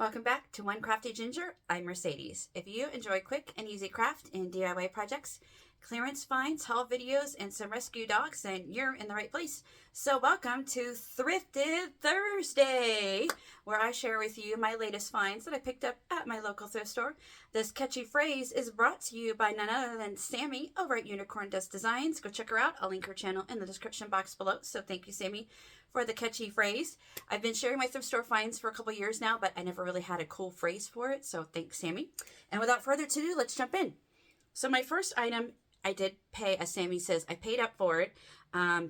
Welcome back to One Crafty Ginger. I'm Mercedes. If you enjoy quick and easy craft and DIY projects, clearance finds, haul videos, and some rescue dogs, then you're in the right place. So welcome to Thrifted Thursday, where I share with you my latest finds that I picked up at my local thrift store. This catchy phrase is brought to you by none other than Sami over at Unicorn Dust Designs. Go check her out. I'll link her channel in the description box below. So thank you, Sami, for the catchy phrase. I've been sharing my thrift store finds for a couple years now, but I never really had a cool phrase for it. So thanks, Sami. And without further ado, let's jump in. So my first item, I did pay, as Sami says, I paid up for it.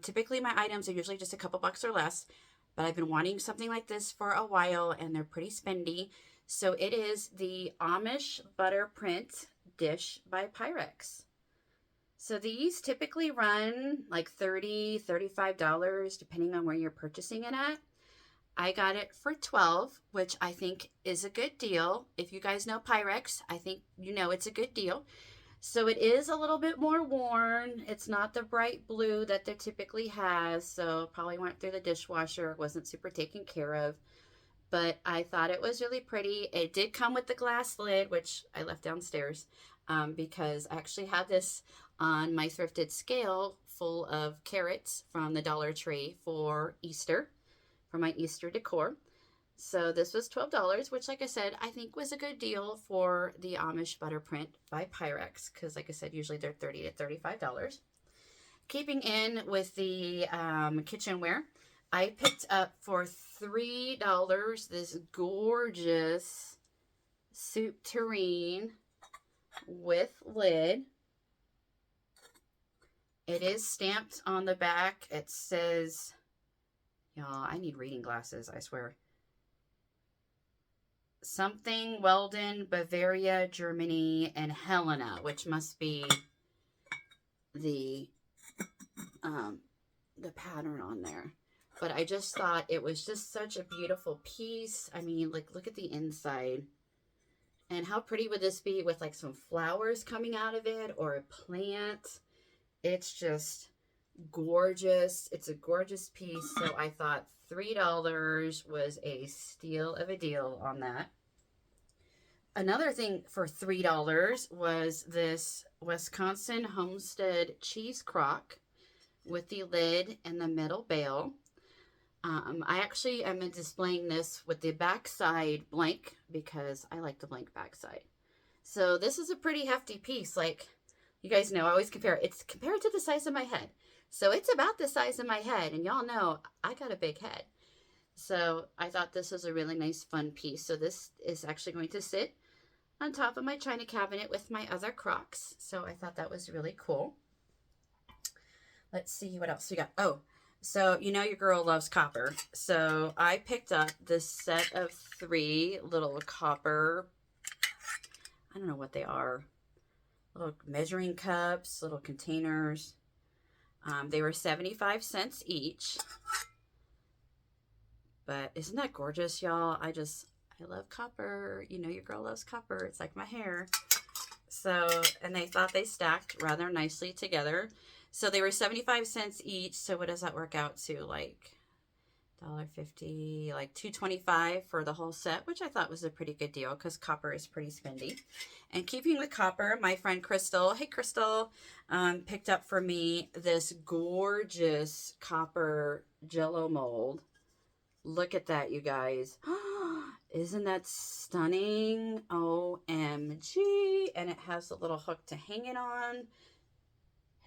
Typically my items are usually just a couple bucks or less, but I've been wanting something like this for a while and they're pretty spendy. So it is the Amish butter print dish by Pyrex. So these typically run like $30, $35 depending on where you're purchasing it at. I got it for $12, which I think is a good deal. If you guys know Pyrex, I think you know it's a good deal. So it is a little bit more worn. It's not the bright blue that there typically has, so probably went through the dishwasher. It wasn't super taken care of, but I thought it was really pretty. It did come with the glass lid, which I left downstairs because I actually had this on my thrifted scale full of carrots from the Dollar Tree for Easter, for my Easter decor. So this was $12, which, like I said, I think was a good deal for the Amish butter print by Pyrex, because, like I said, usually they're $30 to $35. Keeping in with the kitchenware, I picked up for $3 this gorgeous soup tureen with lid. It is stamped on the back. It says, y'all, I need reading glasses, I swear. Something Weldon, Bavaria, Germany, and Helena, which must be the pattern on there. But I just thought it was just such a beautiful piece. I mean, like, look at the inside. And how pretty would this be with like some flowers coming out of it or a plant? It's just gorgeous. It's a gorgeous piece. So I thought $3 was a steal of a deal on that. Another thing for $3 was this Wisconsin Homestead cheese crock with the lid and the metal bail. I actually am displaying this with the backside blank because I like the blank backside. So this is a pretty hefty piece. Like you guys know, I always compare it. It's compared to the size of my head. So it's about the size of my head, and y'all know I got a big head. So I thought this was a really nice, fun piece. So this is actually going to sit on top of my china cabinet with my other crocks. So I thought that was really cool. Let's see what else we got. Oh, so you know your girl loves copper. So I picked up this set of 3 little copper, I don't know what they are, little measuring cups, little containers. They were 75 cents each. But isn't that gorgeous, y'all? I love copper. You know your girl loves copper. It's like my hair. So, and they thought they stacked rather nicely together. So they were 75 cents each. So what does that work out to? Like $1.50, like $2.25 for the whole set, which I thought was a pretty good deal because copper is pretty spendy. And keeping with copper, my friend Crystal, hey Crystal, picked up for me this gorgeous copper Jello mold. Look at that, you guys. Isn't that stunning? OMG. And it has a little hook to hang it on.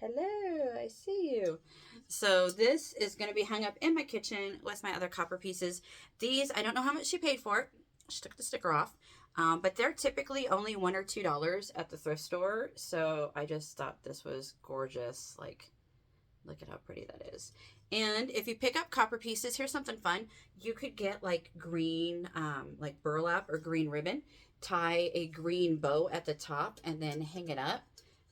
Hello, I see you. So this is going to be hung up in my kitchen with my other copper pieces. These, I don't know how much she paid for it. She took the sticker off. But they're typically only $1 or $2 at the thrift store. So I just thought this was gorgeous. Like, look at how pretty that is. And if you pick up copper pieces, here's something fun. You could get like green, like burlap or green ribbon, tie a green bow at the top and then hang it up.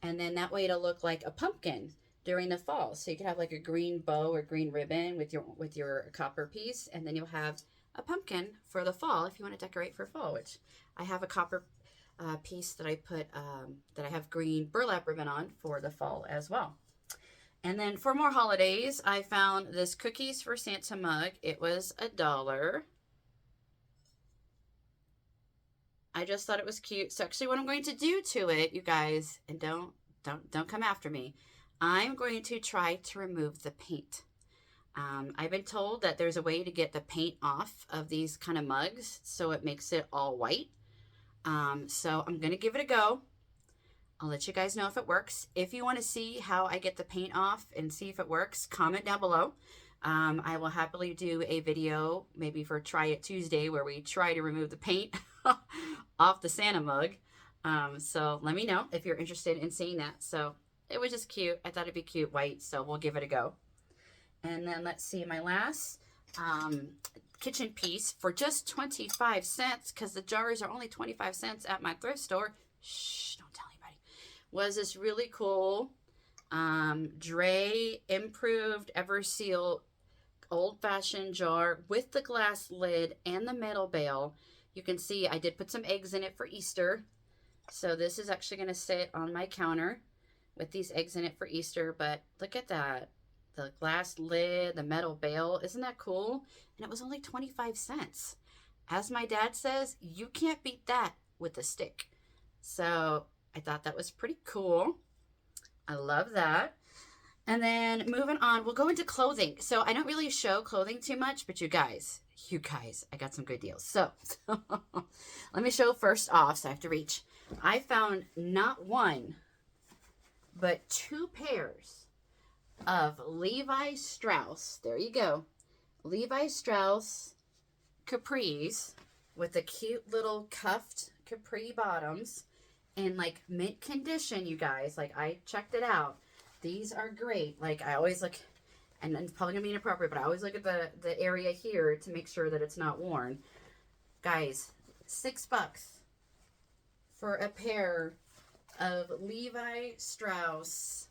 And then that way it'll look like a pumpkin during the fall. So you can have like a green bow or green ribbon with your copper piece. And then you'll have a pumpkin for the fall if you want to decorate for fall, which I have a copper piece that I put, that I have green burlap ribbon on for the fall as well. And then for more holidays, I found this Cookies for Santa mug. It was $1. I just thought it was cute. So actually what I'm going to do to it, you guys, and don't come after me, I'm going to try to remove the paint. I've been told that there's a way to get the paint off of these kind of mugs so it makes it all white. So I'm going to give it a go. I'll let you guys know if it works. If you want to see how I get the paint off and see if it works, comment down below. I will happily do a video maybe for Try It Tuesday where we try to remove the paint off the Santa mug. So let me know if you're interested in seeing that. So it was just cute. I thought it'd be cute white, so we'll give it a go. And then let's see my last kitchen piece for just 25 cents because the jars are only 25 cents at my thrift store. Shh, don't tell anybody. Was this really cool Dre Improved Everseal old-fashioned jar with the glass lid and the metal bail. You can see I did put some eggs in it for Easter. So this is actually going to sit on my counter with these eggs in it for Easter. But look at that. The glass lid, the metal bail. Isn't that cool? And it was only 25 cents. As my dad says, you can't beat that with a stick. So I thought that was pretty cool. I love that. And then moving on, we'll go into clothing. So I don't really show clothing too much, but you guys, I got some good deals. So let me show first off, so I have to reach. I found not one, but 2 pairs of Levi Strauss. There you go. Levi Strauss capris with the cute little cuffed capri bottoms in like mint condition, you guys. Like I checked it out. These are great. Like I always look, and it's probably gonna be inappropriate, but I always look at the area here to make sure that it's not worn. Guys, $6 for a pair of Levi Strauss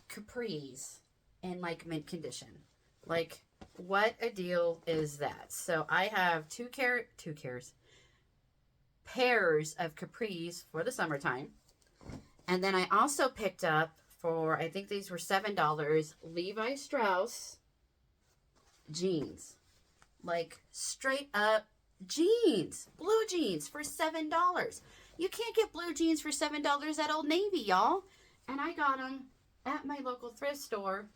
capris in like mint condition. Like what a deal is that? So I have two pairs of capris for the summertime. And then I also picked up for, I think these were $7, Levi Strauss jeans. Like straight up jeans, blue jeans for $7. You can't get blue jeans for $7 at Old Navy, y'all. And I got them at my local thrift store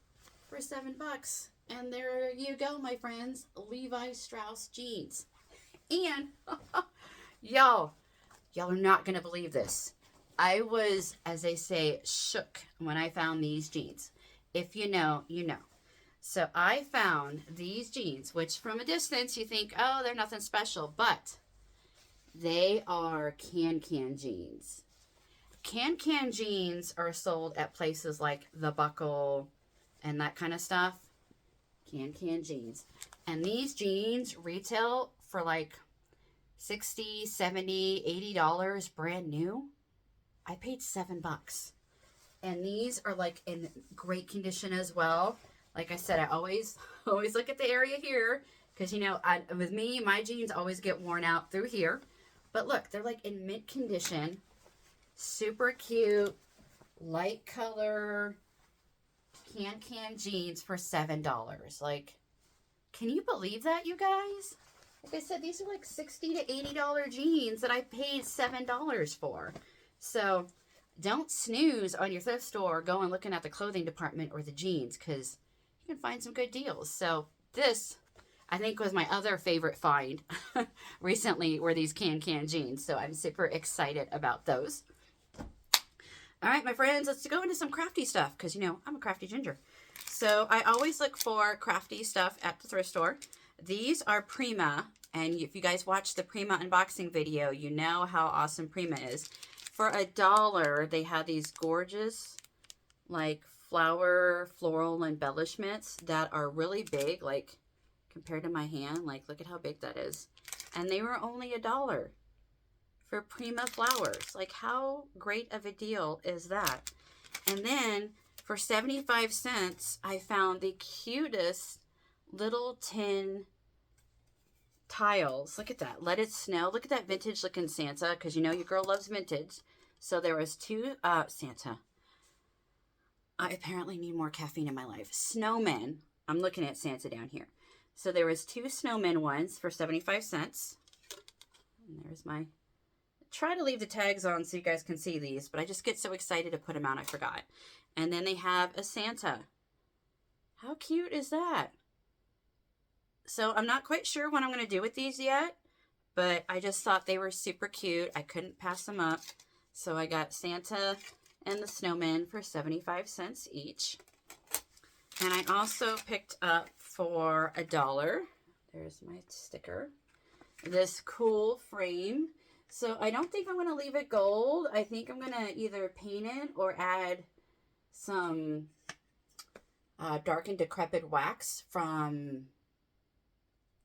for $7. And there you go, my friends, Levi Strauss jeans. And y'all are not going to believe this. I was, as they say, shook when I found these jeans. If you know, you know. So I found these jeans, which from a distance you think, oh, they're nothing special. But they are can-can jeans. Can-can jeans are sold at places like The Buckle and that kind of stuff. Can-can jeans. And these jeans retail for like $60, $70, $80 brand new. I paid $7. And these are like in great condition as well. Like I said, I always look at the area here because, you know, with me, my jeans always get worn out through here. But look, they're like in mint condition. Super cute, light color, can jeans for $7. Like, can you believe that, you guys? Like I said, these are like $60 to $80 jeans that I paid $7 for. So don't snooze on your thrift store going looking at the clothing department or the jeans because you can find some good deals. So this, I think, was my other favorite find recently were these can jeans. So I'm super excited about those. All right, my friends, let's go into some crafty stuff because, you know, I'm a crafty ginger. So I always look for crafty stuff at the thrift store. These are Prima, and if you guys watch the Prima unboxing video, you know how awesome Prima is. For $1, they have these gorgeous, like, floral embellishments that are really big, like, compared to my hand. Like, look at how big that is. And they were only $1 for Prima flowers. Like, how great of a deal is that? And then, for 75 cents, I found the cutest little tin tiles. Look at that. Let It Snow. Look at that vintage looking Santa, because you know your girl loves vintage. So there was 2 Santa. I apparently need more caffeine in my life. Snowmen. I'm looking at Santa down here. So there was 2 snowmen ones for 75 cents. And there's my try to leave the tags on so you guys can see these, but I just get so excited to put them out, I forgot. And then they have a Santa. How cute is that? So I'm not quite sure what I'm going to do with these yet, but I just thought they were super cute. I couldn't pass them up. So I got Santa and the snowman for 75 cents each. And I also picked up for $1. There's my sticker. This cool frame. So I don't think I'm going to leave it gold. I think I'm going to either paint it or add some dark and decrepit wax from,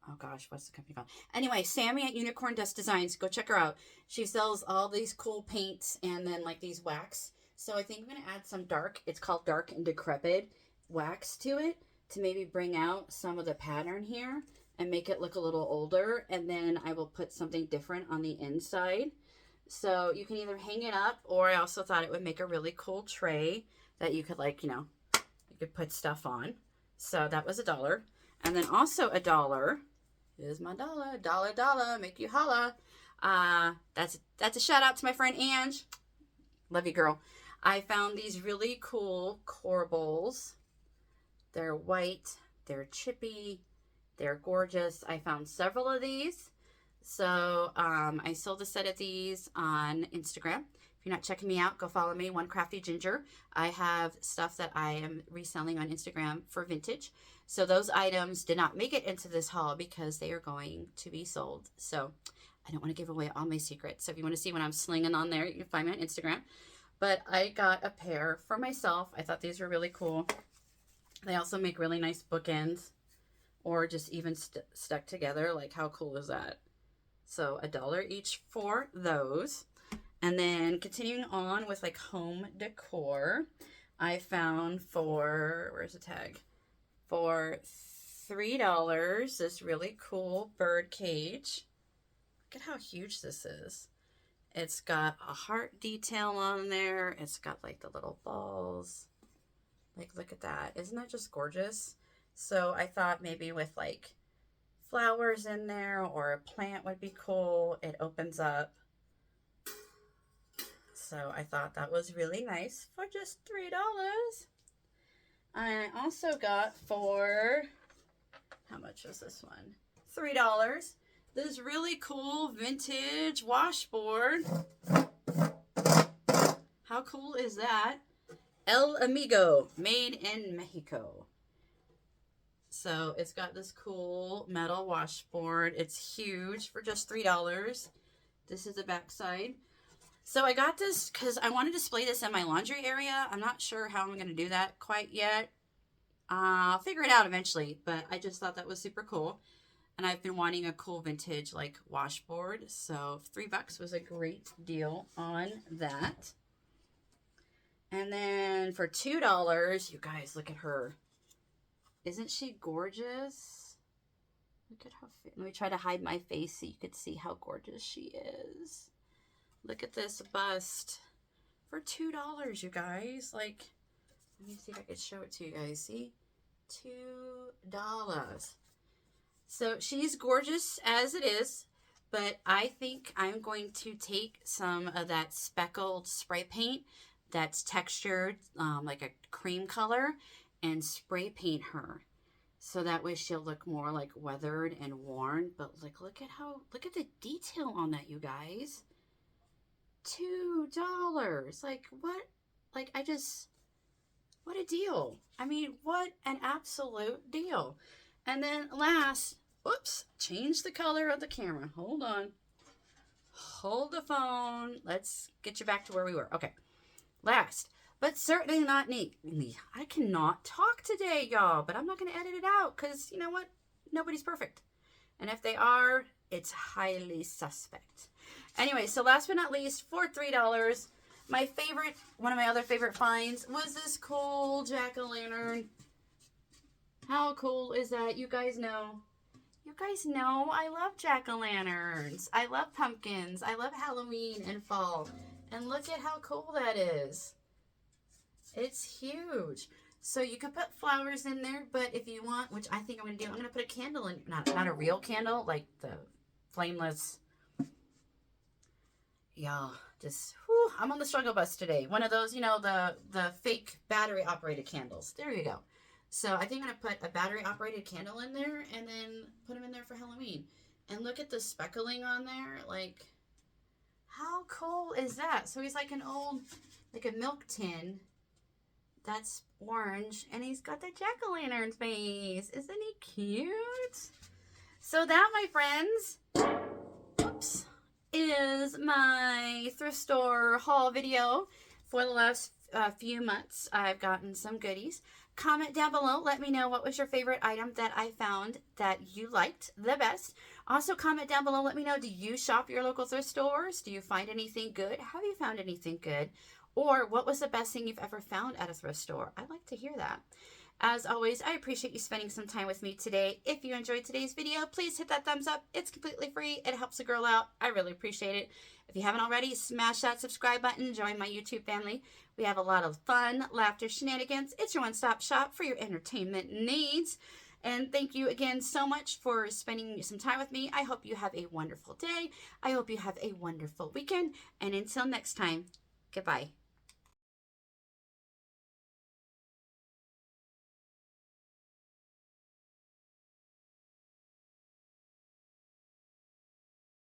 oh gosh, what's the company called? Anyway, Sami at Unicorn Dust Designs. Go check her out. She sells all these cool paints and then like these wax. So I think I'm going to add some dark, it's called dark and decrepit wax to it to maybe bring out some of the pattern here and make it look a little older. And then I will put something different on the inside. So you can either hang it up, or I also thought it would make a really cool tray that you could like, you could put stuff on. So that was $1. And then also $1 is my dollar, make you holla. That's a shout out to my friend Ange. Love you, girl. I found these really cool corbels. They're white, they're chippy, they're gorgeous. I found several of these. So I sold a set of these on Instagram. If you're not checking me out, go follow me, One Crafty Ginger. I have stuff that I am reselling on Instagram for vintage. So those items did not make it into this haul because they are going to be sold. So I don't want to give away all my secrets. So if you want to see what I'm slinging on there, you can find me on Instagram. But I got a pair for myself. I thought these were really cool. They also make really nice bookends, or just even stuck together. Like, how cool is that? So $1 each for those. And then continuing on with like home decor, I found for, where's the tag? For $3, this really cool bird cage. Look at how huge this is. It's got a heart detail on there. It's got like the little balls. Like, look at that. Isn't that just gorgeous? So I thought maybe with like flowers in there or a plant would be cool. It opens up. So I thought that was really nice for just $3. I also got for, how much was this one? $3. This really cool vintage washboard. How cool is that? El Amigo, made in Mexico. So it's got this cool metal washboard. It's huge for just $3. This is the back side. So I got this because I want to display this in my laundry area. I'm not sure how I'm going to do that quite yet. I'll figure it out eventually, but I just thought that was super cool. And I've been wanting a cool vintage like washboard. So $3 was a great deal on that. And then for $2, you guys, look at her. Isn't she gorgeous? Look at how, let me try to hide my face so you could see how gorgeous she is. Look at this bust for $2, you guys. Like, let me see if I can show it to you guys. See? $2. So she's gorgeous as it is, but I think I'm going to take some of that speckled spray paint that's textured like a cream color and spray paint her. So that way she'll look more like weathered and worn. But like, look at the detail on that, you guys. $2. Like, what? Like, what a deal. I mean, what an absolute deal. And then last, oops, change the color of the camera. Hold on. Hold the phone. Let's get you back to where we were. Okay. Last, but certainly not me. I cannot talk today, y'all, but I'm not going to edit it out because, you know what? Nobody's perfect. And if they are, it's highly suspect. Anyway, so last but not least, for $3, my favorite, one of my other favorite finds was this cool jack-o'-lantern. How cool is that? You guys know I love jack-o'-lanterns. I love pumpkins. I love Halloween and fall. And look at how cool that is. It's huge. So you could put flowers in there, but if you want, which I think I'm going to do, I'm going to put a candle in, not a real candle, like the flameless. Y'all, just, whew, I'm on the struggle bus today. One of those, you know, the fake battery operated candles. There you go. So I think I'm going to put a battery operated candle in there and then put them in there for Halloween. And look at the speckling on there. Like, how cool is that? So he's like an old, like a milk tin that's orange. And he's got the jack-o'-lantern face. Isn't he cute? So that, my friends, oops, is my thrift store haul video for the last few months. I've gotten some goodies. Comment down below. Let me know what was your favorite item that I found that you liked the best. Also, comment down below. Let me know, do you shop your local thrift stores? Do you find anything good? Have you found anything good? Or what was the best thing you've ever found at a thrift store? I'd like to hear that. As always, I appreciate you spending some time with me today. If you enjoyed today's video, please hit that thumbs up. It's completely free. It helps a girl out. I really appreciate it. If you haven't already, smash that subscribe button. Join my YouTube family. We have a lot of fun, laughter, shenanigans. It's your one-stop shop for your entertainment needs. And thank you again so much for spending some time with me. I hope you have a wonderful day. I hope you have a wonderful weekend. And until next time, goodbye.